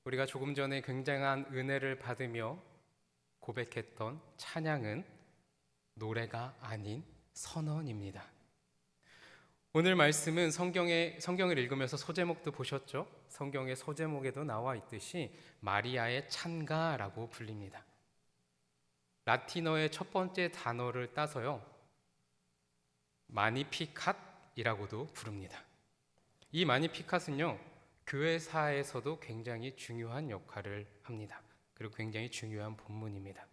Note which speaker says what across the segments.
Speaker 1: 우리가 조금 전에 굉장한 은혜를 받으며 고백했던 찬양은 노래가 아닌 선언입니다. 오늘 말씀은 성경을 읽으면서 소제목도 보셨죠? 성경의 소제목에도 나와 있듯이 마리아의 찬가라고 불립니다. 라틴어의 첫 번째 단어를 따서요, 마니피캇이라고도 부릅니다. 이 마니피캇은요, 교회사에서도 굉장히 중요한 역할을 합니다. 그리고 굉장히 중요한 본문입니다.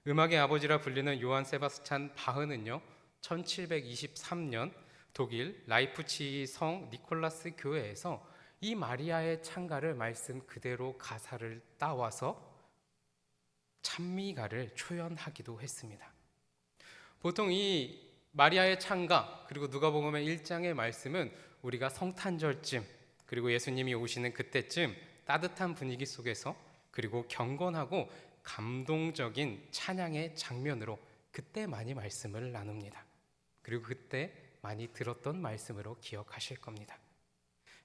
Speaker 1: 음악의 아버지라 불리는 요한 세바스찬 바흐는요, 1723년 독일 라이프치히 성 니콜라스 교회에서 이 마리아의 찬가를 말씀 그대로 가사를 따와서 찬미가를 초연하기도 했습니다. 보통 이 마리아의 찬가, 그리고 누가복음의 1장의 말씀은 우리가 성탄절쯤, 그리고 예수님이 오시는 그때쯤 따뜻한 분위기 속에서, 그리고 경건하고 감동적인 찬양의 장면으로 그때 많이 말씀을 나눕니다. 그리고 그때 많이 들었던 말씀으로 기억하실 겁니다.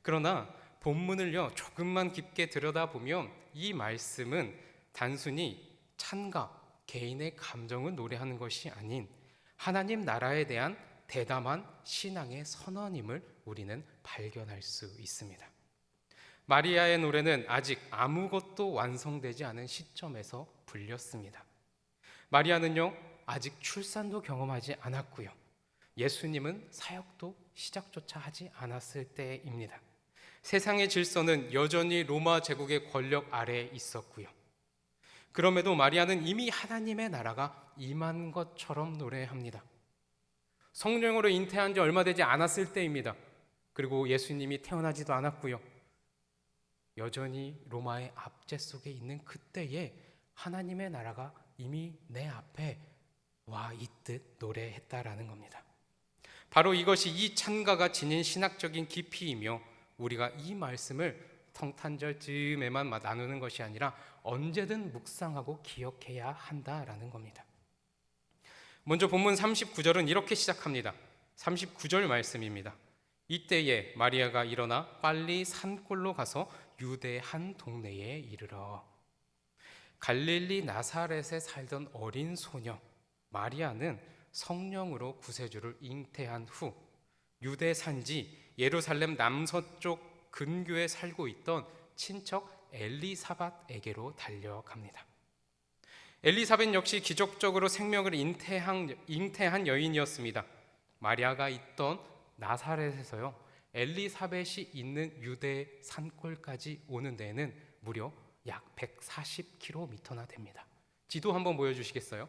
Speaker 1: 그러나 본문을요, 조금만 깊게 들여다보면 이 말씀은 단순히 찬가, 개인의 감정을 노래하는 것이 아닌 하나님 나라에 대한 대담한 신앙의 선언임을 우리는 발견할 수 있습니다. 마리아의 노래는 아직 아무것도 완성되지 않은 시점에서 불렸습니다. 마리아는요, 아직 출산도 경험하지 않았고요, 예수님은 사역도 시작조차 하지 않았을 때입니다. 세상의 질서는 여전히 로마 제국의 권력 아래에 있었고요, 그럼에도 마리아는 이미 하나님의 나라가 임한 것처럼 노래합니다. 성령으로 잉태한 지 얼마 되지 않았을 때입니다. 그리고 예수님이 태어나지도 않았고요, 여전히 로마의 압제 속에 있는 그때에 하나님의 나라가 이미 내 앞에 와 있듯 노래했다라는 겁니다. 바로 이것이 이 찬가가 지닌 신학적인 깊이이며, 우리가 이 말씀을 성탄절 즈음에만 나누는 것이 아니라 언제든 묵상하고 기억해야 한다라는 겁니다. 먼저 본문 39절은 이렇게 시작합니다. 39절 말씀입니다. 이때에 마리아가 일어나 빨리 산골로 가서 유대 한 동네에 이르러. 갈릴리 나사렛에 살던 어린 소녀 마리아는 성령으로 구세주를 잉태한 후 유대 산지 예루살렘 남서쪽 근교에 살고 있던 친척 엘리사벳에게로 달려갑니다. 엘리사벳 역시 기적적으로 생명을 잉태한 여인이었습니다. 마리아가 있던 나사렛에서요, 엘리사벳이 있는 유대 산골까지 오는 데에는 무려 약 140km나 됩니다. 지도 한번 보여주시겠어요?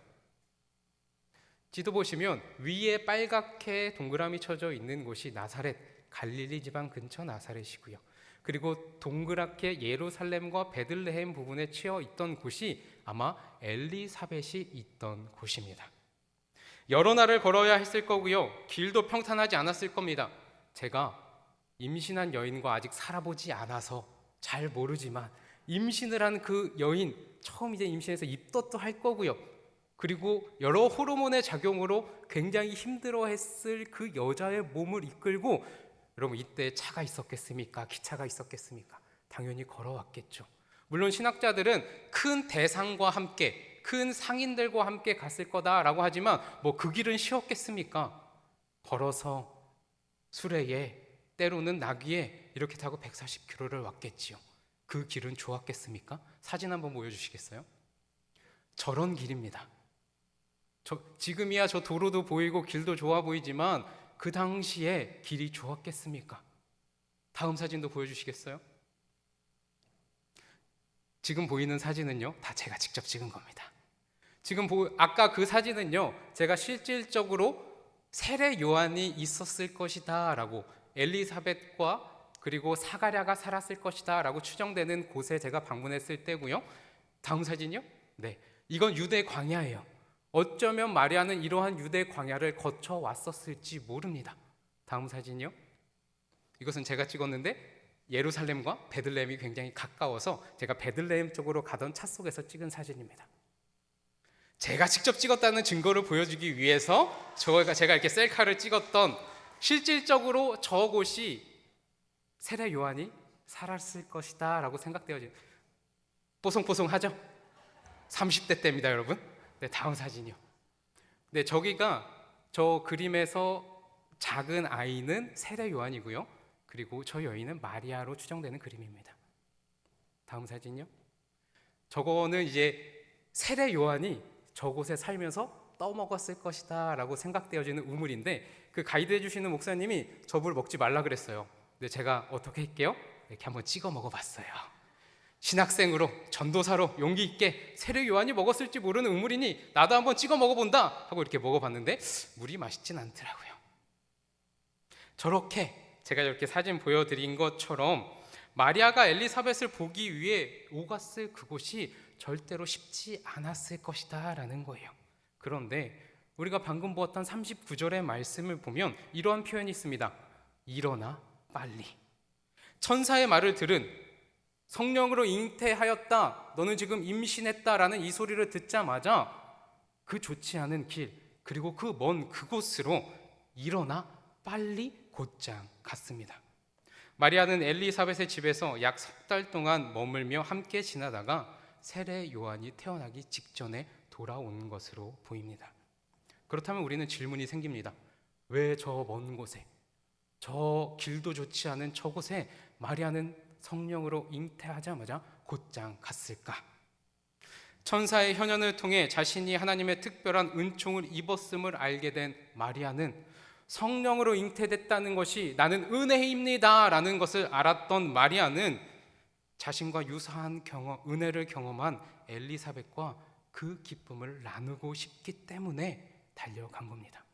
Speaker 1: 지도 보시면 위에 빨갛게 동그라미 쳐져 있는 곳이 나사렛, 갈릴리 지방 근처 나사렛이고요, 그리고 동그랗게 예루살렘과 베들레헴 부분에 치여 있던 곳이 아마 엘리사벳이 있던 곳입니다. 여러 날을 걸어야 했을 거고요, 길도 평탄하지 않았을 겁니다. 제가 임신한 여인과 아직 살아보지 않아서 잘 모르지만 임신을 한 그 여인, 처음 이제 임신해서 입덧도 할 거고요, 그리고 여러 호르몬의 작용으로 굉장히 힘들어했을 그 여자의 몸을 이끌고, 여러분 이때 차가 있었겠습니까? 기차가 있었겠습니까? 당연히 걸어왔겠죠. 물론 신학자들은 큰 대상과 함께, 큰 상인들과 함께 갔을 거다라고 하지만 그 길은 쉬웠겠습니까? 걸어서 수레에, 때로는 나귀에 이렇게 타고 140km를 왔겠지요. 그 길은 좋았겠습니까? 사진 한번 보여주시겠어요? 저런 길입니다. 지금이야 저 도로도 보이고 길도 좋아 보이지만 그 당시에 길이 좋았겠습니까? 다음 사진도 보여주시겠어요? 지금 보이는 사진은요, 다 제가 직접 찍은 겁니다. 아까 그 사진은요, 제가 실질적으로 세례 요한이 있었을 것이다 라고, 엘리사벳과 그리고 사가랴가 살았을 것이다 라고 추정되는 곳에 제가 방문했을 때고요. 다음 사진이요? 네, 이건 유대 광야예요. 어쩌면 마리아는 이러한 유대 광야를 거쳐 왔었을지 모릅니다. 다음 사진이요? 이것은 제가 찍었는데 예루살렘과 베들레헴이 굉장히 가까워서 제가 베들레헴 쪽으로 가던 차 속에서 찍은 사진입니다. 제가 직접 찍었다는 증거를 보여주기 위해서 제가 이렇게 셀카를 찍었던, 실질적으로 저곳이 세례 요한이 살았을 것이다 라고 생각되어진, 뽀송뽀송하죠? 30대 때입니다, 여러분. 네, 다음 사진이요. 네, 저기가 저 그림에서 작은 아이는 세례 요한이고요. 그리고 저 여인은 마리아로 추정되는 그림입니다. 다음 사진요. 저거는 이제 세례 요한이 저곳에 살면서 떠먹었을 것이다 라고 생각되어지는 우물인데, 그 가이드 해주시는 목사님이 저 물 먹지 말라 그랬어요. 근데 제가 어떻게 할게요? 이렇게 한번 찍어 먹어봤어요. 신학생으로, 전도사로 용기 있게 세례 요한이 먹었을지 모르는 우물이니 나도 한번 찍어 먹어본다 하고 이렇게 먹어봤는데 물이 맛있진 않더라고요. 저렇게 제가 이렇게 사진 보여드린 것처럼 마리아가 엘리사벳을 보기 위해 오갔을 그곳이 절대로 쉽지 않았을 것이다 라는 거예요. 그런데 우리가 방금 보았던 39절의 말씀을 보면 이러한 표현이 있습니다. 일어나 빨리. 천사의 말을 들은, 성령으로 잉태하였다, 너는 지금 임신했다라는 이 소리를 듣자마자 그 좋지 않은 길, 그리고 그 먼 그곳으로 일어나 빨리 곧장 갔습니다. 마리아는 엘리사벳의 집에서 약 3달 동안 머물며 함께 지나다가 세례 요한이 태어나기 직전에 돌아온 것으로 보입니다. 그렇다면 우리는 질문이 생깁니다. 왜 저 먼 곳에, 저 길도 좋지 않은 저곳에 마리아는 성령으로 잉태하자마자 곧장 갔을까? 천사의 현현을 통해 자신이 하나님의 특별한 은총을 입었음을 알게 된 마리아는 성령으로 잉태됐다는 것이 나는 은혜입니다 라는 것을 알았던 마리아는 자신과 유사한 은혜를 경험한 엘리사벳과 그 기쁨을 나누고 싶기 때문에 달려간 겁니다.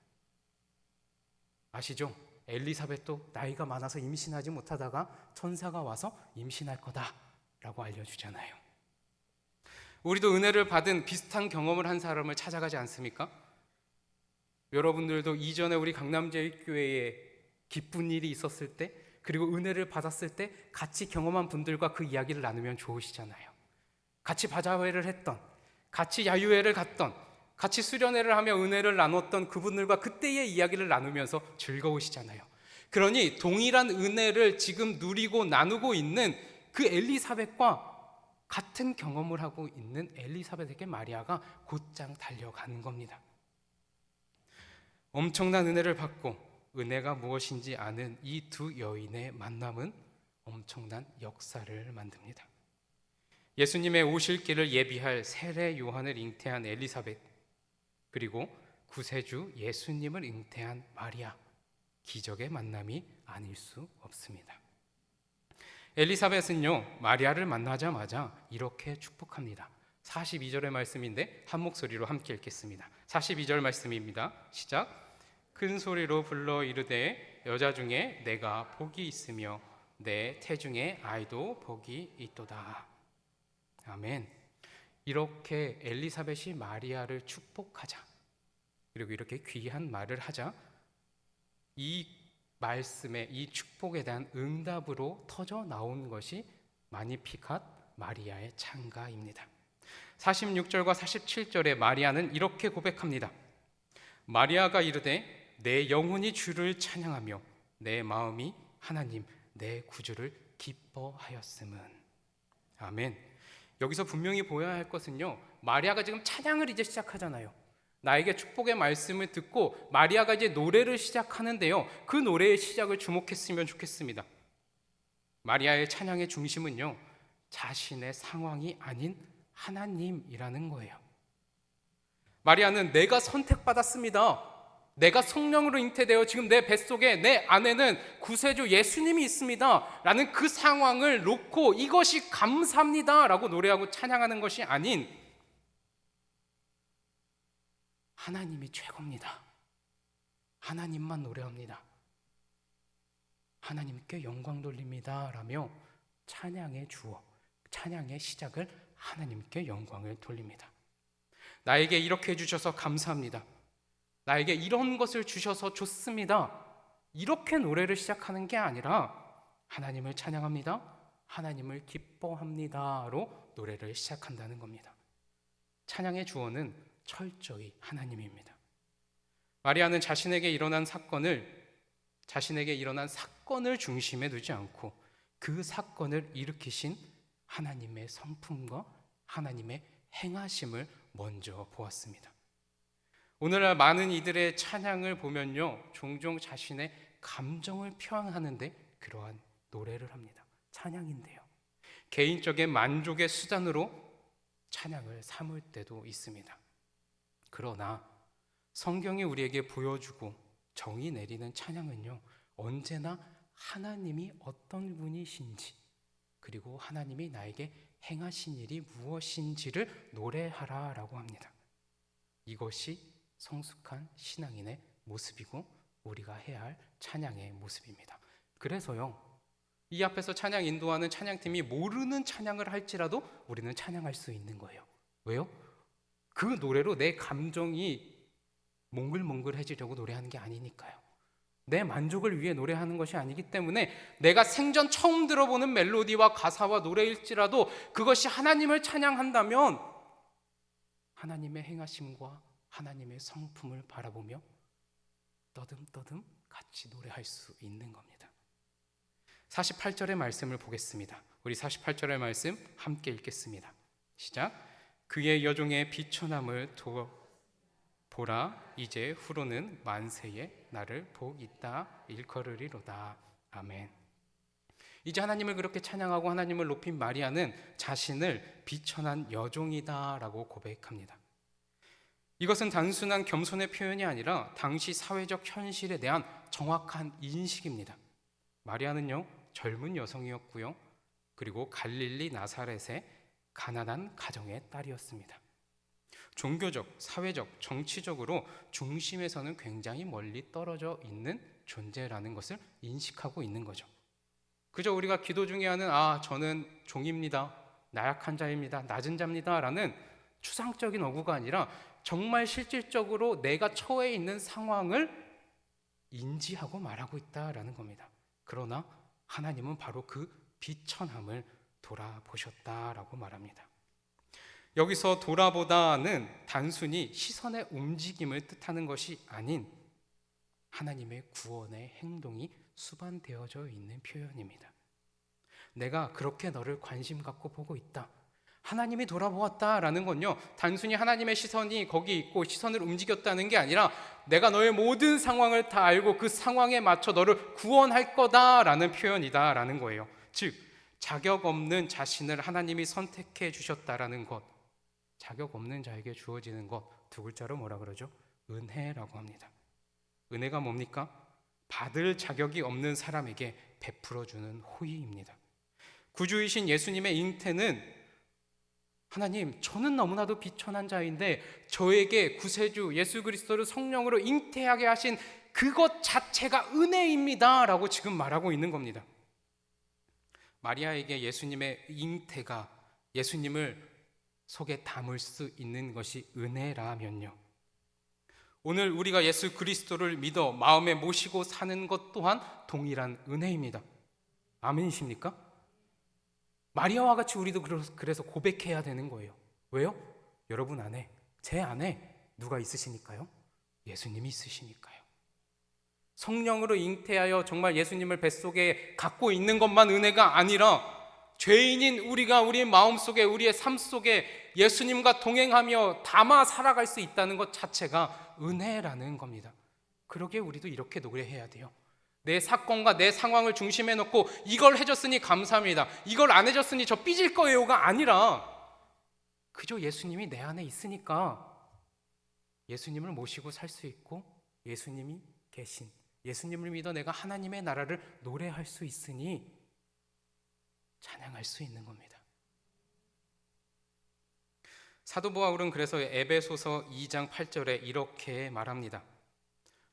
Speaker 1: 아시죠? 엘리사벳도 나이가 많아서 임신하지 못하다가 천사가 와서 임신할 거다라고 알려주잖아요. 우리도 은혜를 받은 비슷한 경험을 한 사람을 찾아가지 않습니까? 여러분들도 이전에 우리 강남제일교회에 기쁜 일이 있었을 때, 그리고 은혜를 받았을 때 같이 경험한 분들과 그 이야기를 나누면 좋으시잖아요. 같이 바자회를 했던, 같이 야유회를 갔던, 같이 수련회를 하며 은혜를 나눴던 그분들과 그때의 이야기를 나누면서 즐거우시잖아요. 그러니 동일한 은혜를 지금 누리고 나누고 있는 그 엘리사벳과 같은 경험을 하고 있는 엘리사벳에게 마리아가 곧장 달려가는 겁니다. 엄청난 은혜를 받고 은혜가 무엇인지 아는 이 두 여인의 만남은 엄청난 역사를 만듭니다. 예수님의 오실 길을 예비할 세례 요한을 잉태한 엘리사벳, 그리고 구세주 예수님을 잉태한 마리아, 기적의 만남이 아닐 수 없습니다. 엘리사벳은요, 마리아를 만나자마자 이렇게 축복합니다. 42절의 말씀인데 한 목소리로 함께 읽겠습니다. 42절 말씀입니다. 시작. 큰 소리로 불러 이르되 여자 중에 내가 복이 있으며 내 태중에 아이도 복이 있도다. 아멘. 이렇게 엘리사벳이 마리아를 축복하자, 그리고 이렇게 귀한 말을 하자, 이 말씀에, 이 축복에 대한 응답으로 터져 나온 것이 마니피캇 마리아의 찬가입니다. 46절과 47절에 마리아는 이렇게 고백합니다. 마리아가 이르되 내 영혼이 주를 찬양하며 내 마음이 하나님 내 구주를 기뻐하였음은. 아멘. 여기서 분명히 보여야 할 것은요, 마리아가 지금 찬양을 이제 시작하잖아요. 나에게 축복의 말씀을 듣고 마리아가 이제 노래를 시작하는데요, 그 노래의 시작을 주목했으면 좋겠습니다. 마리아의 찬양의 중심은요, 자신의 상황이 아닌 하나님이라는 거예요. 마리아는 내가 선택받았습니다. 내가 성령으로 잉태되어 지금 내 뱃속에, 내 안에는 구세주 예수님이 있습니다 라는 그 상황을 놓고 이것이 감사합니다 라고 노래하고 찬양하는 것이 아닌 하나님이 최고입니다, 하나님만 노래합니다, 하나님께 영광 돌립니다 라며 찬양의 주어, 찬양의 시작을 하나님께 영광을 돌립니다. 나에게 이렇게 해주셔서 감사합니다, 나에게 이런 것을 주셔서 좋습니다, 이렇게 노래를 시작하는 게 아니라 하나님을 찬양합니다, 하나님을 기뻐합니다로 노래를 시작한다는 겁니다. 찬양의 주어는 철저히 하나님입니다. 마리아는 자신에게 일어난 사건을 중심에 두지 않고 그 사건을 일으키신 하나님의 성품과 하나님의 행하심을 먼저 보았습니다. 오늘날 많은 이들의 찬양을 보면요, 종종 자신의 감정을 표현하는데 그러한 노래를 합니다. 찬양인데요, 개인적인 만족의 수단으로 찬양을 삼을 때도 있습니다. 그러나 성경이 우리에게 보여주고 정의 내리는 찬양은요, 언제나 하나님이 어떤 분이신지, 그리고 하나님이 나에게 행하신 일이 무엇인지를 노래하라라고 합니다. 이것이 성숙한 신앙인의 모습이고 우리가 해야 할 찬양의 모습입니다. 그래서요, 이 앞에서 찬양 인도하는 찬양팀이 모르는 찬양을 할지라도 우리는 찬양할 수 있는 거예요. 왜요? 그 노래로 내 감정이 몽글몽글해지려고 노래하는 게 아니니까요. 내 만족을 위해 노래하는 것이 아니기 때문에 내가 생전 처음 들어보는 멜로디와 가사와 노래일지라도 그것이 하나님을 찬양한다면 하나님의 행하심과 하나님의 성품을 바라보며 떠듬떠듬 같이 노래할 수 있는 겁니다. 48절의 말씀을 보겠습니다. 우리 48절의 말씀 함께 읽겠습니다. 시작. 그의 여종의 비천함을 보라, 이제 후로는 만세에 나를 복 있다 일컬으리로다. 아멘. 이제 하나님을 그렇게 찬양하고 하나님을 높인 마리아는 자신을 비천한 여종이다라고 고백합니다. 이것은 단순한 겸손의 표현이 아니라 당시 사회적 현실에 대한 정확한 인식입니다. 마리아는요, 젊은 여성이었고요, 그리고 갈릴리 나사렛의 가난한 가정의 딸이었습니다. 종교적, 사회적, 정치적으로 중심에서는 굉장히 멀리 떨어져 있는 존재라는 것을 인식하고 있는 거죠. 그저 우리가 기도 중에 하는 저는 종입니다, 나약한 자입니다, 낮은 자입니다 라는 추상적인 어구가 아니라 정말 실질적으로 내가 처해 있는 상황을 인지하고 말하고 있다라는 겁니다. 그러나 하나님은 바로 그 비천함을 돌아보셨다라고 말합니다. 여기서 돌아보다는 단순히 시선의 움직임을 뜻하는 것이 아닌 하나님의 구원의 행동이 수반되어져 있는 표현입니다. 내가 그렇게 너를 관심 갖고 보고 있다, 하나님이 돌아보았다라는 건요, 단순히 하나님의 시선이 거기 있고 시선을 움직였다는 게 아니라 내가 너의 모든 상황을 다 알고 그 상황에 맞춰 너를 구원할 거다라는 표현이다라는 거예요. 즉, 자격 없는 자신을 하나님이 선택해 주셨다라는 것, 자격 없는 자에게 주어지는 것, 두 글자로 뭐라 그러죠? 은혜라고 합니다. 은혜가 뭡니까? 받을 자격이 없는 사람에게 베풀어주는 호의입니다. 구주이신 예수님의 잉태는 하나님, 저는 너무나도 비천한 자인데 저에게 구세주 예수 그리스도를 성령으로 잉태하게 하신 그것 자체가 은혜입니다 라고 지금 말하고 있는 겁니다. 마리아에게 예수님의 잉태가 예수님을 속에 담을 수 있는 것이 은혜라면요, 오늘 우리가 예수 그리스도를 믿어 마음에 모시고 사는 것 또한 동일한 은혜입니다. 아멘이십니까? 마리아와 같이 우리도 그래서 고백해야 되는 거예요. 왜요? 여러분 안에, 제 안에 누가 있으시니까요? 예수님이 있으시니까요. 성령으로 잉태하여 정말 예수님을 뱃속에 갖고 있는 것만 은혜가 아니라 죄인인 우리가 우리의 마음속에, 우리의 삶 속에 예수님과 동행하며 담아 살아갈 수 있다는 것 자체가 은혜라는 겁니다. 그러기에 우리도 이렇게 노래해야 돼요. 내 사건과 내 상황을 중심에 놓고 이걸 해줬으니 감사합니다, 이걸 안 해줬으니 저 삐질 거예요가 아니라 그저 예수님이 내 안에 있으니까 예수님을 모시고 살 수 있고, 예수님이 계신, 예수님을 믿어 내가 하나님의 나라를 노래할 수 있으니 찬양할 수 있는 겁니다. 사도 바울은 그래서 에베소서 2장 8절에 이렇게 말합니다.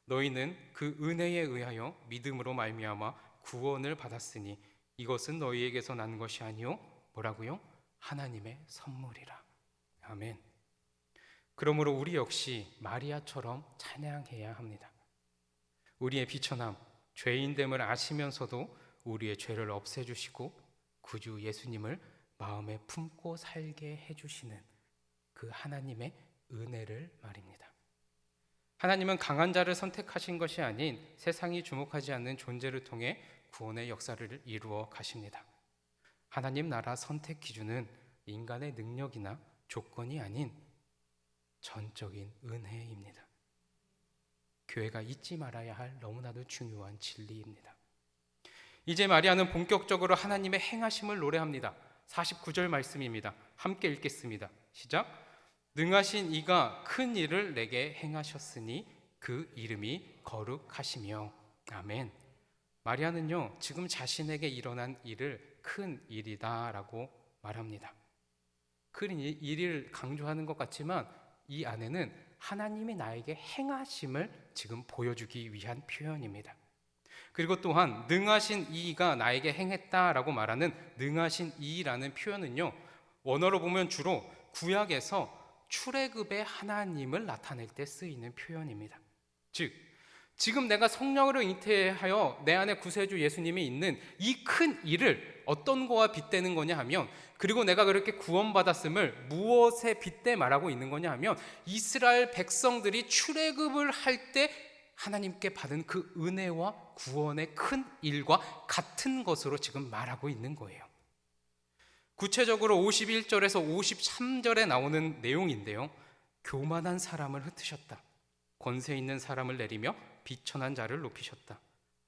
Speaker 1: 너희는 그 은혜에 의하여 믿음으로 말미암아 구원을 받았으니 이것은 너희에게서 난 것이 아니요 뭐라고요? 하나님의 선물이라. 아멘. 그러므로 우리 역시 마리아처럼 찬양해야 합니다. 우리의 비천함, 죄인됨을 아시면서도 우리의 죄를 없애주시고 구주 예수님을 마음에 품고 살게 해주시는 그 하나님의 은혜를 말입니다. 하나님은 강한 자를 선택하신 것이 아닌 세상이 주목하지 않는 존재를 통해 구원의 역사를 이루어 가십니다. 하나님 나라 선택 기준은 인간의 능력이나 조건이 아닌 전적인 은혜입니다. 교회가 잊지 말아야 할 너무나도 중요한 진리입니다. 이제 마리아는 본격적으로 하나님의 행하심을 노래합니다. 49절 말씀입니다. 함께 읽겠습니다. 시작. 능하신 이가 큰 일을 내게 행하셨으니 그 이름이 거룩하시며. 아멘. 마리아는요, 지금 자신에게 일어난 일을 큰 일이다라고 말합니다. 큰 일을 강조하는 것 같지만 이 안에는 하나님이 나에게 행하심을 지금 보여주기 위한 표현입니다. 그리고 또한 능하신 이가 나에게 행했다라고 말하는 능하신 이라는 표현은요, 원어로 보면 주로 구약에서 출애굽의 하나님을 나타낼 때 쓰이는 표현입니다. 즉, 지금 내가 성령으로 잉태하여 내 안에 구세주 예수님이 있는 이 큰 일을 어떤 거와 빗대는 거냐 하면, 그리고 내가 그렇게 구원받았음을 무엇에 빗대 말하고 있는 거냐 하면, 이스라엘 백성들이 출애굽을 할 때 하나님께 받은 그 은혜와 구원의 큰 일과 같은 것으로 지금 말하고 있는 거예요. 구체적으로 51절에서 53절에 나오는 내용인데요, 교만한 사람을 흩으셨다, 권세 있는 사람을 내리며 비천한 자를 높이셨다,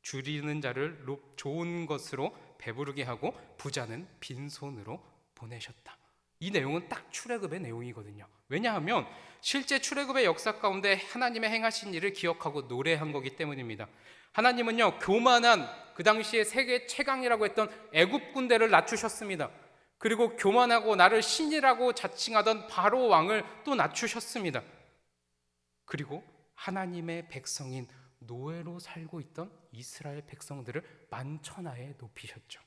Speaker 1: 줄이는 자를 좋은 것으로 배부르게 하고 부자는 빈손으로 보내셨다. 이 내용은 딱 출애굽의 내용이거든요. 왜냐하면 실제 출애굽의 역사 가운데 하나님의 행하신 일을 기억하고 노래한 거기 때문입니다. 하나님은요, 교만한 그 당시에 세계 최강이라고 했던 애굽 군대를 낮추셨습니다. 그리고 교만하고 나를 신이라고 자칭하던 바로 왕을 또 낮추셨습니다. 그리고 하나님의 백성인 노예로 살고 있던 이스라엘 백성들을 만천하에 높이셨죠.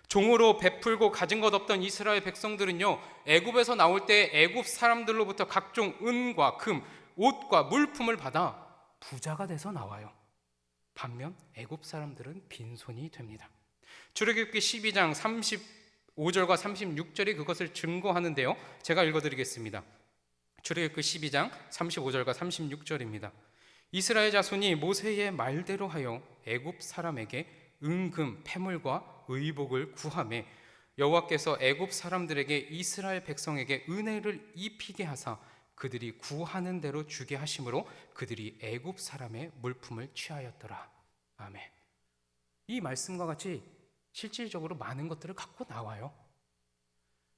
Speaker 1: 종으로 베풀고 가진 것 없던 이스라엘 백성들은요, 애굽에서 나올 때 애굽 사람들로부터 각종 은과 금, 옷과 물품을 받아 부자가 돼서 나와요. 반면 애굽 사람들은 빈손이 됩니다. 출애굽기 12장 35절과 36절이 그것을 증거하는데요, 제가 읽어드리겠습니다. 출애굽기 12장 35절과 36절입니다. 이스라엘 자손이 모세의 말대로 하여 애굽 사람에게 은금, 패물과 의복을 구하매 여호와께서 애굽 사람들에게 이스라엘 백성에게 은혜를 입히게 하사 그들이 구하는 대로 주게 하심으로 그들이 애굽 사람의 물품을 취하였더라. 아멘. 이 말씀과 같이 실질적으로 많은 것들을 갖고 나와요.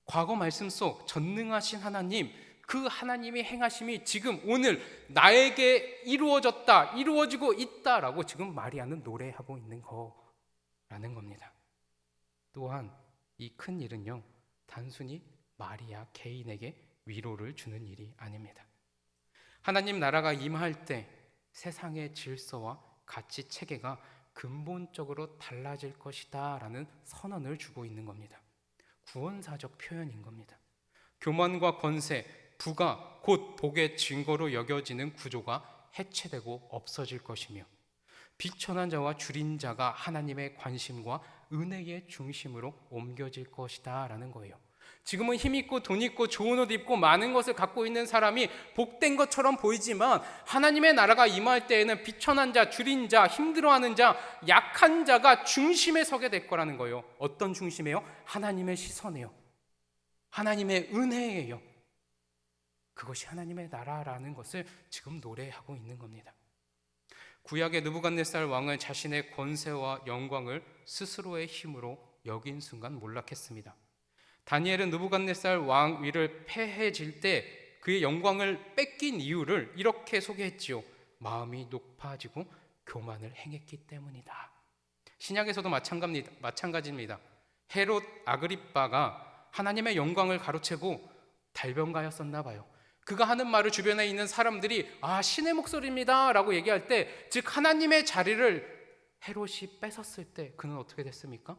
Speaker 1: 과거 말씀 속 전능하신 하나님, 그 하나님의 행하심이 지금 오늘 나에게 이루어졌다, 이루어지고 있다라고 지금 마리아는 노래하고 있는 거라는 겁니다. 또한 이 큰 일은요, 단순히 마리아 개인에게 위로를 주는 일이 아닙니다. 하나님 나라가 임할 때 세상의 질서와 가치 체계가 근본적으로 달라질 것이다 라는 선언을 주고 있는 겁니다. 구원사적 표현인 겁니다. 교만과 권세, 부가 곧 복의 증거로 여겨지는 구조가 해체되고 없어질 것이며, 비천한 자와 줄인 자가 하나님의 관심과 은혜의 중심으로 옮겨질 것이다 라는 거예요. 지금은 힘 있고 돈 있고 좋은 옷 입고 많은 것을 갖고 있는 사람이 복된 것처럼 보이지만, 하나님의 나라가 임할 때에는 비천한 자, 줄인 자, 힘들어하는 자, 약한 자가 중심에 서게 될 거라는 거예요. 어떤 중심이에요? 하나님의 시선이에요. 하나님의 은혜예요. 그것이 하나님의 나라라는 것을 지금 노래하고 있는 겁니다. 구약의 느부갓네살 왕은 자신의 권세와 영광을 스스로의 힘으로 여긴 순간 몰락했습니다. 다니엘은 느부갓네살 왕 위를 패해질 때 그의 영광을 뺏긴 이유를 이렇게 소개했지요. 마음이 높아지고 교만을 행했기 때문이다. 신약에서도 마찬가지입니다. 헤롯 아그리빠가 하나님의 영광을 가로채고 달변가였었나 봐요. 그가 하는 말을 주변에 있는 사람들이 신의 목소리입니다 라고 얘기할 때, 즉 하나님의 자리를 헤롯이 뺏었을 때 그는 어떻게 됐습니까?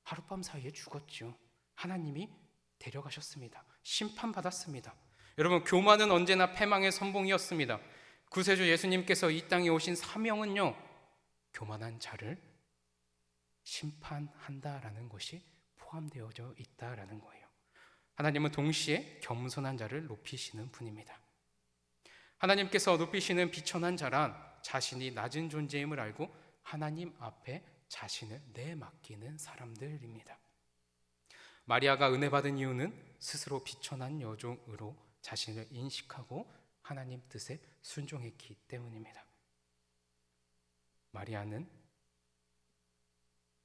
Speaker 1: 하룻밤 사이에 죽었죠. 하나님이 데려가셨습니다. 심판받았습니다. 여러분, 교만은 언제나 패망의 선봉이었습니다. 구세주 예수님께서 이 땅에 오신 사명은요, 교만한 자를 심판한다라는 것이 포함되어져 있다라는 거예요. 하나님은 동시에 겸손한 자를 높이시는 분입니다. 하나님께서 높이시는 비천한 자란 자신이 낮은 존재임을 알고 하나님 앞에 자신을 내맡기는 사람들입니다. 마리아가 은혜 받은 이유는 스스로 비천한 여종으로 자신을 인식하고 하나님 뜻에 순종했기 때문입니다. 마리아는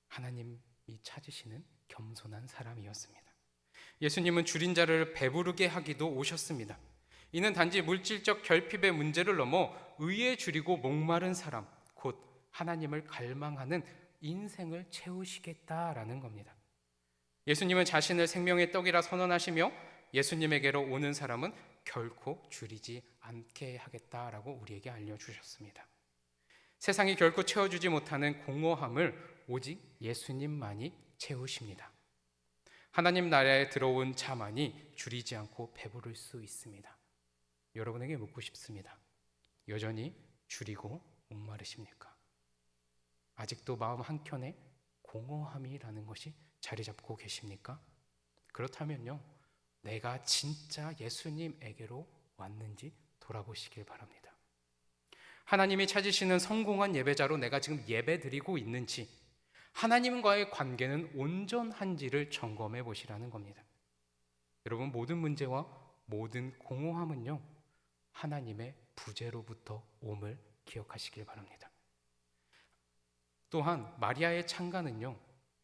Speaker 1: 하나님이 찾으시는 겸손한 사람이었습니다. 예수님은 줄인 자를 배부르게 하기도 오셨습니다. 이는 단지 물질적 결핍의 문제를 넘어 의에 줄이고 목마른 사람, 곧 하나님을 갈망하는 인생을 채우시겠다라는 겁니다. 예수님은 자신을 생명의 떡이라 선언하시며 예수님에게로 오는 사람은 결코 줄이지 않게 하겠다라고 우리에게 알려주셨습니다. 세상이 결코 채워주지 못하는 공허함을 오직 예수님만이 채우십니다. 하나님 나라에 들어온 자만이 줄이지 않고 배부를 수 있습니다. 여러분에게 묻고 싶습니다. 여전히 줄이고 목마르십니까? 아직도 마음 한켠에 공허함이라는 것이 자리 잡고 계십니까? 그렇다면요, 내가 진짜 예수님에게로 왔는지 돌아보시길 바랍니다. 하나님이 찾으시는 성공한 예배자로 내가 지금 예배드리고 있는지, 하나님과의 관계는 온전한지를 점검해 보시라는 겁니다. 여러분, 모든 문제와 모든 공허함은요, 하나님의 부재로부터 옴을 기억하시길 바랍니다. 또한 마리아의 찬가는요,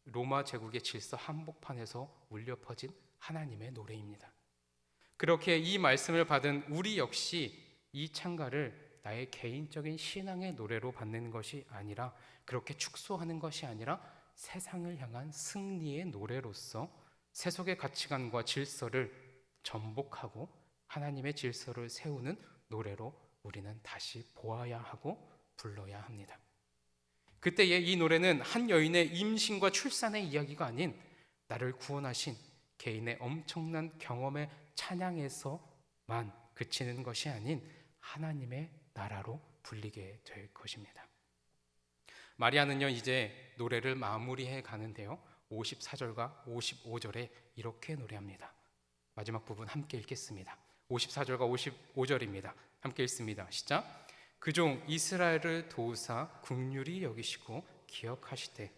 Speaker 1: 로마 제국의 질서 한복판에서 울려 퍼진 하나님의 노래입니다. 그렇게 이 말씀을 받은 우리 역시 이 찬가를 나의 개인적인 신앙의 노래로 받는 것이 아니라, 그렇게 축소하는 것이 아니라 세상을 향한 승리의 노래로서 세속의 가치관과 질서를 전복하고 하나님의 질서를 세우는 노래로 우리는 다시 보아야 하고 불러야 합니다. 그때의 이 노래는 한 여인의 임신과 출산의 이야기가 아닌 나를 구원하신 개인의 엄청난 경험의 찬양에서만 그치는 것이 아닌 하나님의 나라로 불리게 될 것입니다. 마리아는요, 이제 노래를 마무리해 가는데요, 54절과 55절에 이렇게 노래합니다. 마지막 부분 함께 읽겠습니다. 54절과 55절입니다. 함께 읽습니다. 시작. 그 종 이스라엘을 도우사 긍휼히 여기시고 기억하시되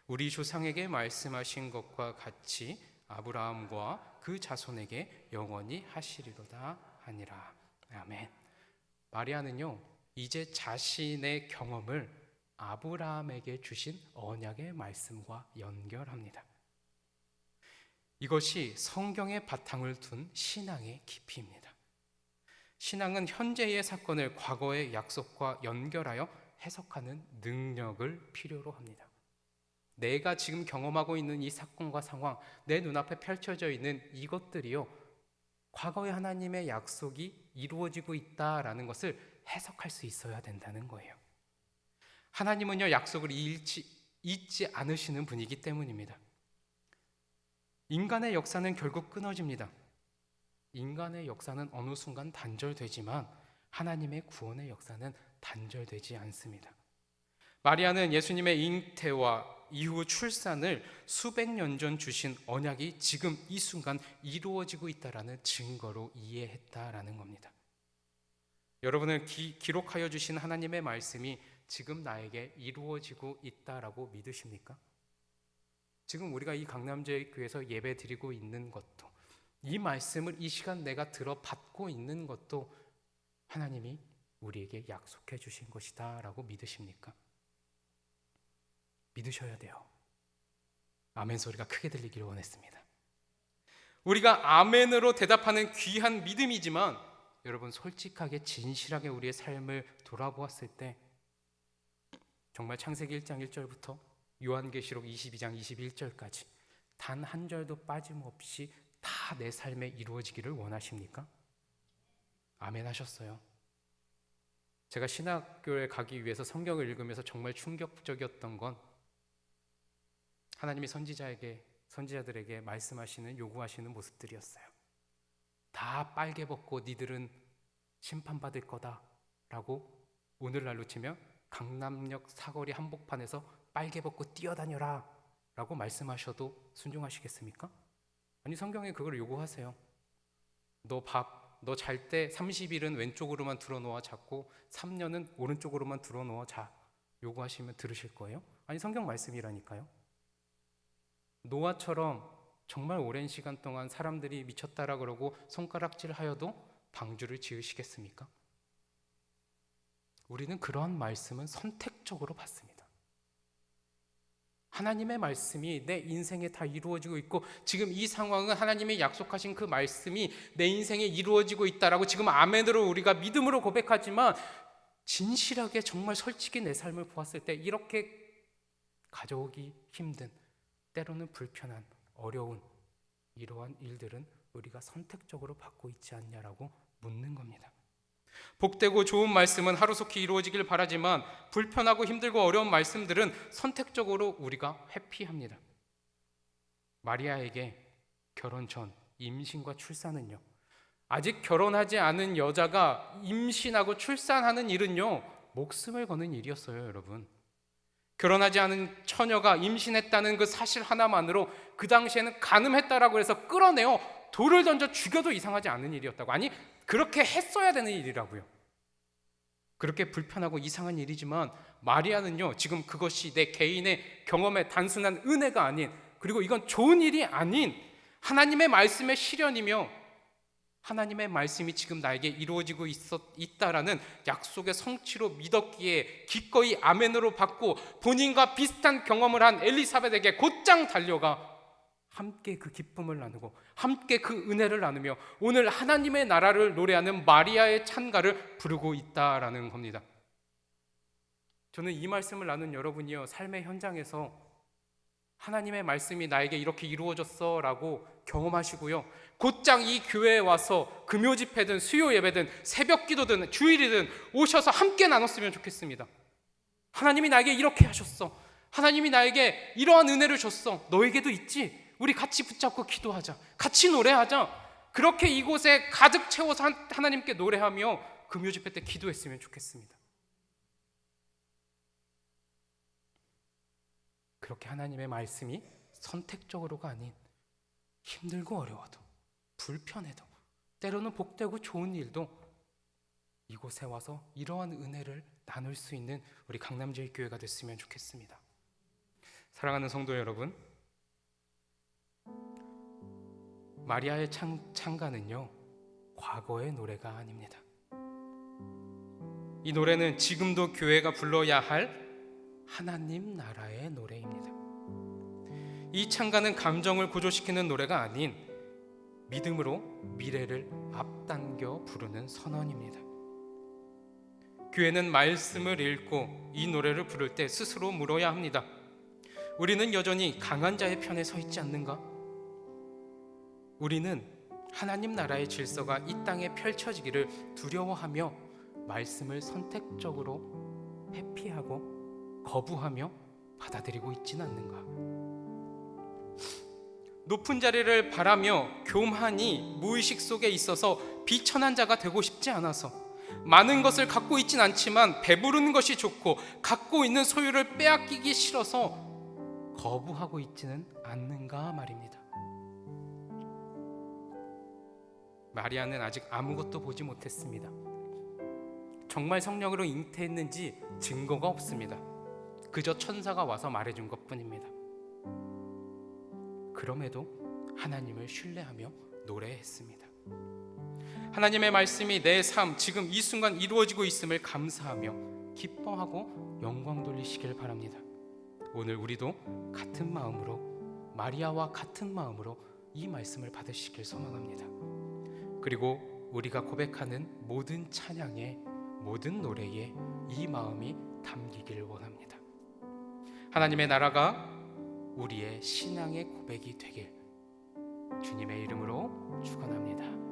Speaker 1: 우리 조상에게 말씀하신 것과 같이 아브라함과 그 자손에게 영원히 하시리로다 하니라. 아멘. 마리아는요, 이제 자신의 경험을 아브라함에게 주신 언약의 말씀과 연결합니다. 이것이 성경의 바탕을 둔 신앙의 깊이입니다. 신앙은 현재의 사건을 과거의 약속과 연결하여 해석하는 능력을 필요로 합니다. 내가 지금 경험하고 있는 이 사건과 상황, 내 눈앞에 펼쳐져 있는 이것들이요, 과거의 하나님의 약속이 이루어지고 있다라는 것을 해석할 수 있어야 된다는 거예요. 하나님은요, 약속을 잊지 않으시는 분이기 때문입니다. 인간의 역사는 결국 끊어집니다. 인간의 역사는 어느 순간 단절되지만 하나님의 구원의 역사는 단절되지 않습니다. 마리아는 예수님의 잉태와 이후 출산을 수백 년 전 주신 언약이 지금 이 순간 이루어지고 있다라는 증거로 이해했다라는 겁니다. 여러분은 기록하여 주신 하나님의 말씀이 지금 나에게 이루어지고 있다라고 믿으십니까? 지금 우리가 이 강남제일교회에서 예배 드리고 있는 것도, 이 말씀을 이 시간 내가 들어받고 있는 것도 하나님이 우리에게 약속해 주신 것이다 라고 믿으십니까? 믿으셔야 돼요. 아멘 소리가 크게 들리기를 원했습니다. 우리가 아멘으로 대답하는 귀한 믿음이지만, 여러분, 솔직하게 진실하게 우리의 삶을 돌아보았을 때 정말 창세기 1장 1절부터 요한계시록 22장 21절까지 단 한 절도 빠짐없이 다 내 삶에 이루어지기를 원하십니까? 아멘 하셨어요. 제가 신학교에 가기 위해서 성경을 읽으면서 정말 충격적이었던 건 하나님이 선지자들에게 말씀하시는, 요구하시는 모습들이었어요. 다 빨개 벗고 니들은 심판받을 거다라고 오늘날로 치면 강남역 사거리 한복판에서 빨개 벗고 뛰어다녀라 라고 말씀하셔도 순종하시겠습니까? 아니, 성경에 그걸 요구하세요. 너 잘 때 30일은 왼쪽으로만 들어놓아 자고 3년은 오른쪽으로만 들어놓아 자, 요구하시면 들으실 거예요? 아니, 성경 말씀이라니까요. 노아처럼 정말 오랜 시간 동안 사람들이 미쳤다라 그러고 손가락질하여도 방주를 지으시겠습니까? 우리는 그러한 말씀은 선택적으로 받습니다. 하나님의 말씀이 내 인생에 다 이루어지고 있고 지금 이 상황은 하나님이 약속하신 그 말씀이 내 인생에 이루어지고 있다라고 지금 아멘으로 우리가 믿음으로 고백하지만 진실하게 정말 솔직히 내 삶을 보았을 때 이렇게 가져오기 힘든, 때로는 불편한, 어려운 이러한 일들은 우리가 선택적으로 받고 있지 않냐라고 묻는 겁니다. 복되고 좋은 말씀은 하루속히 이루어지길 바라지만 불편하고 힘들고 어려운 말씀들은 선택적으로 우리가 회피합니다. 마리아에게 결혼 전 임신과 출산은요, 아직 결혼하지 않은 여자가 임신하고 출산하는 일은요, 목숨을 거는 일이었어요, 여러분. 결혼하지 않은 처녀가 임신했다는 그 사실 하나만으로 그 당시에는 간음했다라고 해서 끌어내어 돌을 던져 죽여도 이상하지 않은 일이었다고. 아니, 그렇게 했어야 되는 일이라고요. 그렇게 불편하고 이상한 일이지만 마리아는요, 지금 그것이 내 개인의 경험의 단순한 은혜가 아닌, 그리고 이건 좋은 일이 아닌 하나님의 말씀의 실현이며 하나님의 말씀이 지금 나에게 이루어지고 있다라는 약속의 성취로 믿었기에 기꺼이 아멘으로 받고 본인과 비슷한 경험을 한 엘리사벳에게 곧장 달려가 함께 그 기쁨을 나누고 함께 그 은혜를 나누며 오늘 하나님의 나라를 노래하는 마리아의 찬가를 부르고 있다라는 겁니다. 저는 이 말씀을 나눈 여러분이요, 삶의 현장에서 하나님의 말씀이 나에게 이렇게 이루어졌어 라고 경험하시고요, 곧장 이 교회에 와서 금요 집회든 수요 예배든 새벽 기도든 주일이든 오셔서 함께 나눴으면 좋겠습니다. 하나님이 나에게 이렇게 하셨어, 하나님이 나에게 이러한 은혜를 줬어, 너에게도 있지? 우리 같이 붙잡고 기도하자, 같이 노래하자. 그렇게 이곳에 가득 채워서 하나님께 노래하며 금요 집회 때 기도했으면 좋겠습니다. 그렇게 하나님의 말씀이 선택적으로가 아닌 힘들고 어려워도 불편해도 때로는 복되고 좋은 일도 이곳에 와서 이러한 은혜를 나눌 수 있는 우리 강남제일교회가 됐으면 좋겠습니다. 사랑하는 성도 여러분, 마리아의 찬가는요, 과거의 노래가 아닙니다. 이 노래는 지금도 교회가 불러야 할 하나님 나라의 노래입니다. 이 찬가는 감정을 고조시키는 노래가 아닌 믿음으로 미래를 앞당겨 부르는 선언입니다. 교회는 말씀을 읽고 이 노래를 부를 때 스스로 물어야 합니다. 우리는 여전히 강한 자의 편에 서 있지 않는가? 우리는 하나님 나라의 질서가 이 땅에 펼쳐지기를 두려워하며 말씀을 선택적으로 회피하고 거부하며 받아들이고 있지는 않는가? 높은 자리를 바라며 교만히 무의식 속에 있어서 비천한 자가 되고 싶지 않아서 많은 것을 갖고 있진 않지만 배부르는 것이 좋고 갖고 있는 소유를 빼앗기기 싫어서 거부하고 있지는 않는가 말입니다. 마리아는 아직 아무것도 보지 못했습니다. 정말 성령으로 잉태했는지 증거가 없습니다. 그저 천사가 와서 말해준 것뿐입니다. 그럼에도 하나님을 신뢰하며 노래했습니다. 하나님의 말씀이 내 삶, 지금 이 순간 이루어지고 있음을 감사하며 기뻐하고 영광 돌리시길 바랍니다. 오늘 우리도 같은 마음으로, 마리아와 같은 마음으로 이 말씀을 받으시길 소망합니다. 그리고 우리가 고백하는 모든 찬양에, 모든 노래에 이 마음이 담기길 원합니다. 하나님의 나라가 우리의 신앙의 고백이 되길 주님의 이름으로 축원합니다.